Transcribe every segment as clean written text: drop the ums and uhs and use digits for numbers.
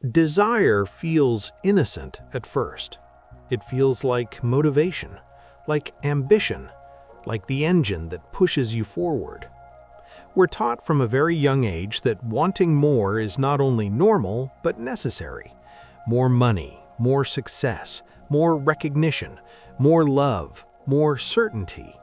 Desire feels innocent at first. It feels like motivation, like ambition, like the engine that pushes you forward. We're taught from a very young age that wanting more is not only normal, but necessary. More money, more success, more recognition, more love, more certainty.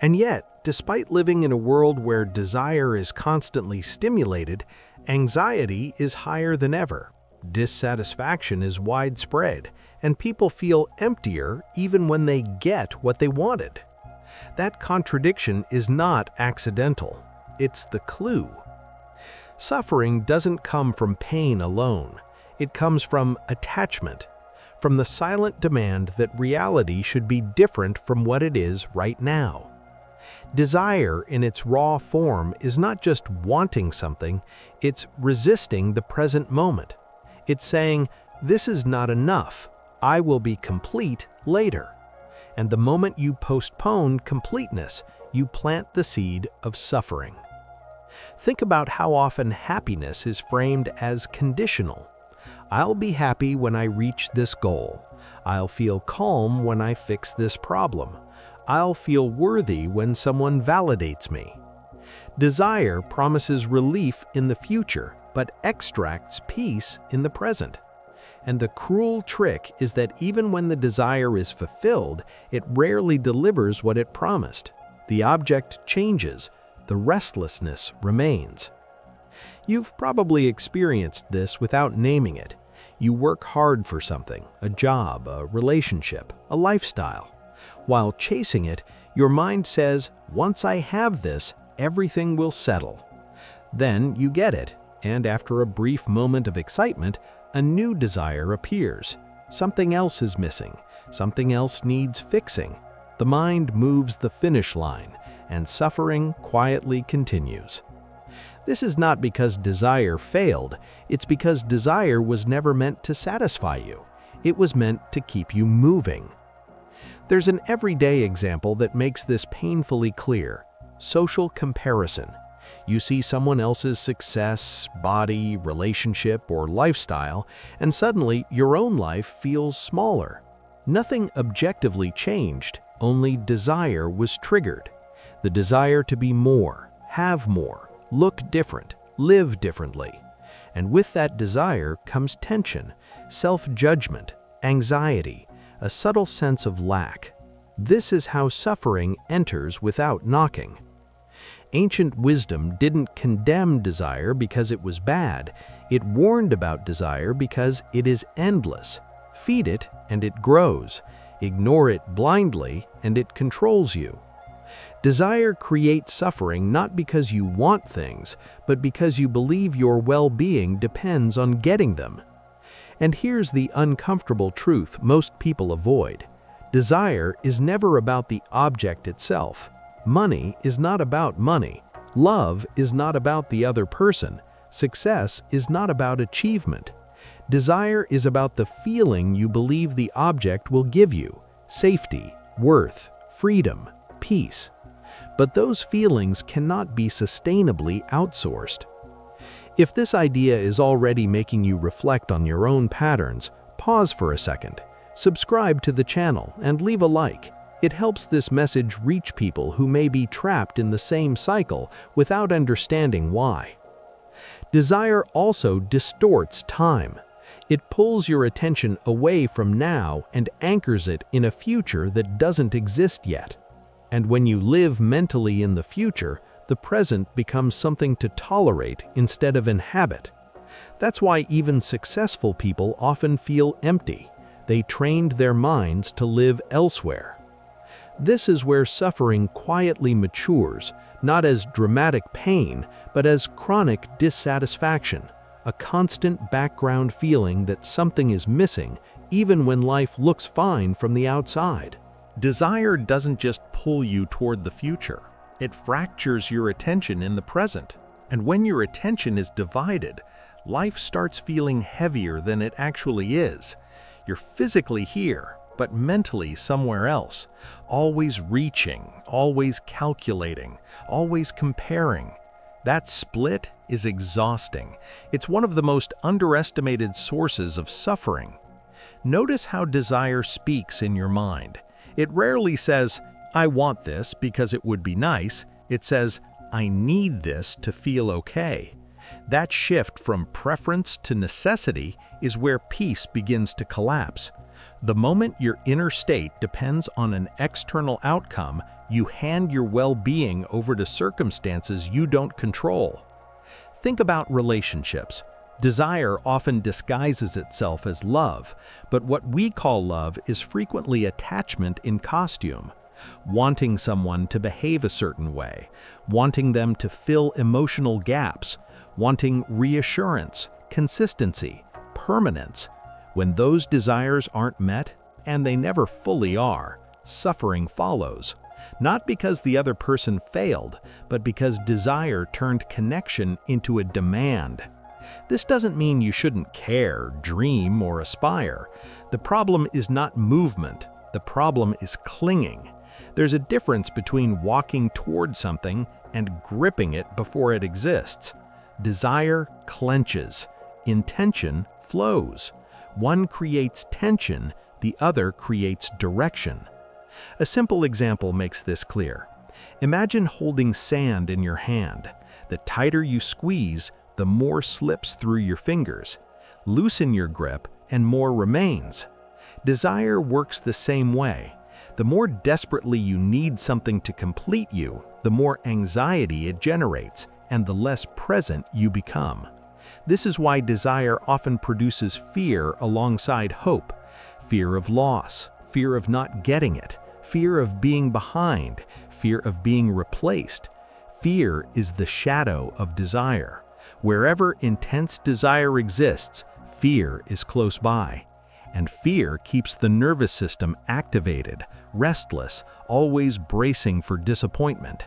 And yet, despite living in a world where desire is constantly stimulated, anxiety is higher than ever. Dissatisfaction is widespread, and people feel emptier even when they get what they wanted. That contradiction is not accidental. It's the clue. Suffering doesn't come from pain alone. It comes from attachment, from the silent demand that reality should be different from what it is right now. Desire in its raw form is not just wanting something, it's resisting the present moment. It's saying, "This is not enough. I will be complete later." And the moment you postpone completeness, you plant the seed of suffering. Think about how often happiness is framed as conditional. I'll be happy when I reach this goal. I'll feel calm when I fix this problem. I'll feel worthy when someone validates me. Desire promises relief in the future, but extracts peace in the present. And the cruel trick is that even when the desire is fulfilled, it rarely delivers what it promised. The object changes, the restlessness remains. You've probably experienced this without naming it. You work hard for something, a job, a relationship, a lifestyle. While chasing it, your mind says, "Once I have this, everything will settle." Then you get it, and after a brief moment of excitement, a new desire appears. Something else is missing. Something else needs fixing. The mind moves the finish line, and suffering quietly continues. This is not because desire failed, it's because desire was never meant to satisfy you. It was meant to keep you moving. There's an everyday example that makes this painfully clear: social comparison. You see someone else's success, body, relationship, or lifestyle, and suddenly your own life feels smaller. Nothing objectively changed, only desire was triggered. The desire to be more, have more, look different, live differently. And with that desire comes tension, self-judgment, anxiety, a subtle sense of lack. This is how suffering enters without knocking. Ancient wisdom didn't condemn desire because it was bad. It warned about desire because it is endless. Feed it and it grows. Ignore it blindly and it controls you. Desire creates suffering not because you want things, but because you believe your well-being depends on getting them. And here's the uncomfortable truth most people avoid. Desire is never about the object itself. Money is not about money. Love is not about the other person. Success is not about achievement. Desire is about the feeling you believe the object will give you: safety, worth, freedom, peace. But those feelings cannot be sustainably outsourced. If this idea is already making you reflect on your own patterns, pause for a second, subscribe to the channel, and leave a like. It helps this message reach people who may be trapped in the same cycle without understanding why. Desire also distorts time. It pulls your attention away from now and anchors it in a future that doesn't exist yet. And when you live mentally in the future, the present becomes something to tolerate instead of inhabit. That's why even successful people often feel empty. They trained their minds to live elsewhere. This is where suffering quietly matures, not as dramatic pain, but as chronic dissatisfaction, a constant background feeling that something is missing, even when life looks fine from the outside. Desire doesn't just pull you toward the future. It fractures your attention in the present. And when your attention is divided, life starts feeling heavier than it actually is. You're physically here, but mentally somewhere else, always reaching, always calculating, always comparing. That split is exhausting. It's one of the most underestimated sources of suffering. Notice how desire speaks in your mind. It rarely says, "I want this because it would be nice." It says, "I need this to feel okay." That shift from preference to necessity is where peace begins to collapse. The moment your inner state depends on an external outcome, you hand your well-being over to circumstances you don't control. Think about relationships. Desire often disguises itself as love, but what we call love is frequently attachment in costume. Wanting someone to behave a certain way, wanting them to fill emotional gaps, wanting reassurance, consistency, permanence. When those desires aren't met, and they never fully are, suffering follows. Not because the other person failed, but because desire turned connection into a demand. This doesn't mean you shouldn't care, dream, or aspire. The problem is not movement. The problem is clinging. There's a difference between walking toward something and gripping it before it exists. Desire clenches. Intention flows. One creates tension, the other creates direction. A simple example makes this clear. Imagine holding sand in your hand. The tighter you squeeze, the more slips through your fingers. Loosen your grip, and more remains. Desire works the same way. The more desperately you need something to complete you, the more anxiety it generates, and the less present you become. This is why desire often produces fear alongside hope. Fear of loss, fear of not getting it, fear of being behind, fear of being replaced. Fear is the shadow of desire. Wherever intense desire exists, fear is close by. And fear keeps the nervous system activated, restless, always bracing for disappointment.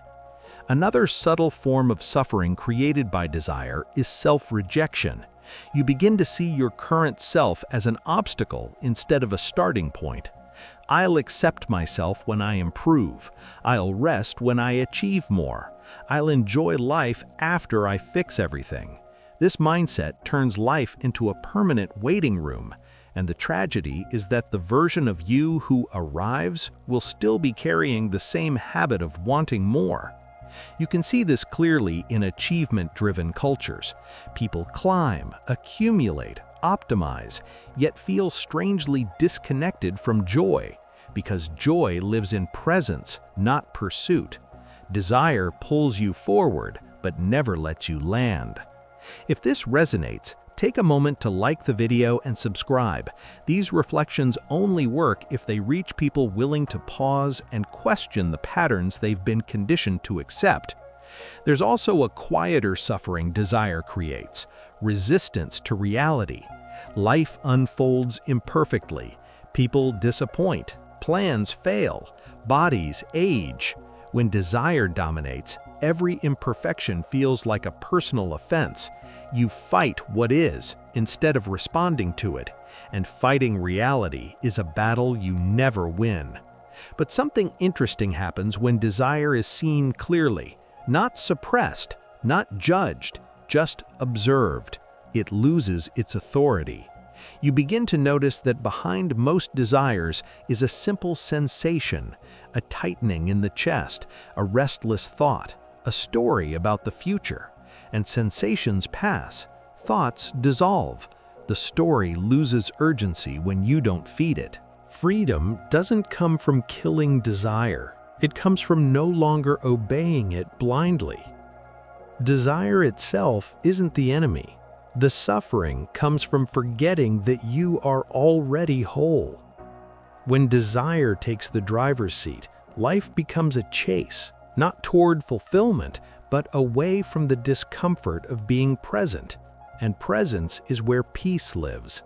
Another subtle form of suffering created by desire is self-rejection. You begin to see your current self as an obstacle instead of a starting point. I'll accept myself when I improve. I'll rest when I achieve more. I'll enjoy life after I fix everything. This mindset turns life into a permanent waiting room, and the tragedy is that the version of you who arrives will still be carrying the same habit of wanting more. You can see this clearly in achievement-driven cultures. People climb, accumulate, optimize, yet feel strangely disconnected from joy, because joy lives in presence, not pursuit. Desire pulls you forward, but never lets you land. If this resonates, take a moment to like the video and subscribe. These reflections only work if they reach people willing to pause and question the patterns they've been conditioned to accept. There's also a quieter suffering desire creates: resistance to reality. Life unfolds imperfectly. People disappoint. Plans fail. Bodies age. When desire dominates, every imperfection feels like a personal offense. You fight what is instead of responding to it, and fighting reality is a battle you never win. But something interesting happens when desire is seen clearly, not suppressed, not judged, just observed. It loses its authority. You begin to notice that behind most desires is a simple sensation, a tightening in the chest, a restless thought, a story about the future. And sensations pass, thoughts dissolve. The story loses urgency when you don't feed it. Freedom doesn't come from killing desire. It comes from no longer obeying it blindly. Desire itself isn't the enemy. The suffering comes from forgetting that you are already whole. When desire takes the driver's seat, life becomes a chase, not toward fulfillment, but away from the discomfort of being present, and presence is where peace lives.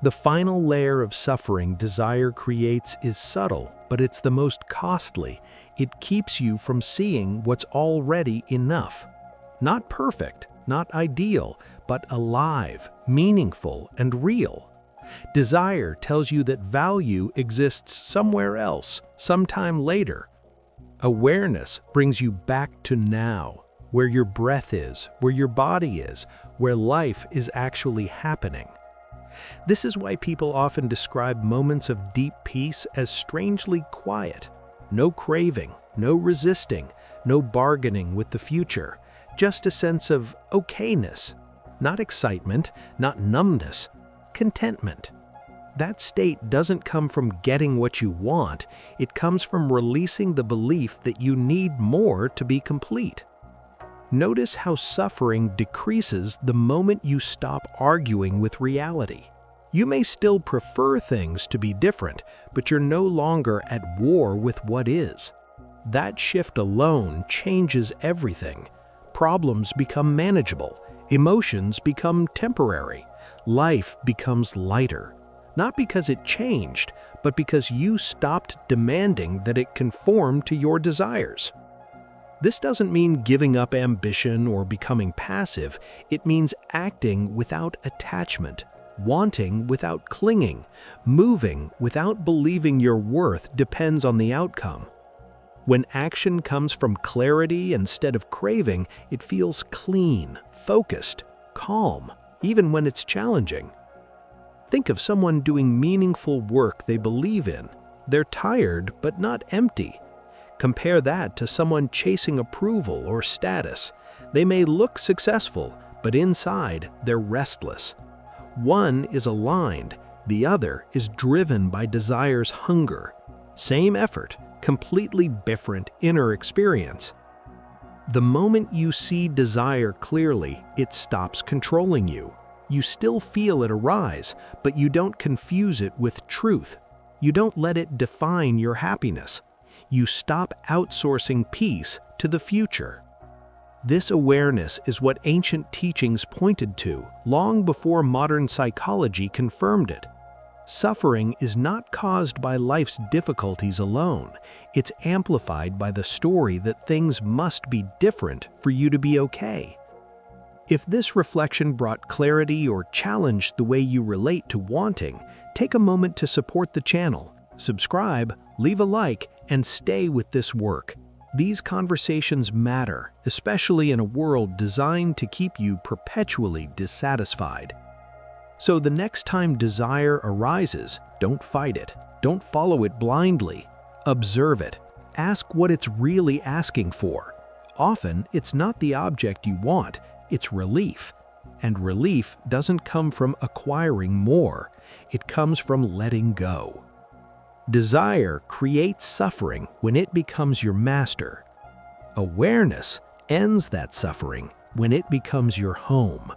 The final layer of suffering desire creates is subtle, but it's the most costly. It keeps you from seeing what's already enough. Not perfect, not ideal, but alive, meaningful, and real. Desire tells you that value exists somewhere else, sometime later. Awareness brings you back to now. where your breath is, where your body is, where life is actually happening. This is why people often describe moments of deep peace as strangely quiet. No craving, no resisting, no bargaining with the future, just a sense of okayness. Not excitement, not numbness, contentment. That state doesn't come from getting what you want, it comes from releasing the belief that you need more to be complete. Notice how suffering decreases the moment you stop arguing with reality. You may still prefer things to be different, but you're no longer at war with what is. That shift alone changes everything. Problems become manageable, emotions become temporary, life becomes lighter. Not because it changed, but because you stopped demanding that it conform to your desires. This doesn't mean giving up ambition or becoming passive. It means acting without attachment, wanting without clinging, moving without believing your worth depends on the outcome. When action comes from clarity instead of craving, it feels clean, focused, calm, even when it's challenging. Think of someone doing meaningful work they believe in. They're tired, but not empty. Compare that to someone chasing approval or status. They may look successful, but inside, they're restless. One is aligned, the other is driven by desire's hunger. Same effort, completely different inner experience. The moment you see desire clearly, it stops controlling you. You still feel it arise, but you don't confuse it with truth. You don't let it define your happiness. You stop outsourcing peace to the future. This awareness is what ancient teachings pointed to long before modern psychology confirmed it. Suffering is not caused by life's difficulties alone. It's amplified by the story that things must be different for you to be okay. If this reflection brought clarity or challenged the way you relate to wanting, take a moment to support the channel, subscribe, leave a like, and stay with this work. These conversations matter, especially in a world designed to keep you perpetually dissatisfied. So the next time desire arises, don't fight it. Don't follow it blindly. Observe it. Ask what it's really asking for. Often, it's not the object you want, it's relief. And relief doesn't come from acquiring more. It comes from letting go. Desire creates suffering when it becomes your master. Awareness ends that suffering when it becomes your home.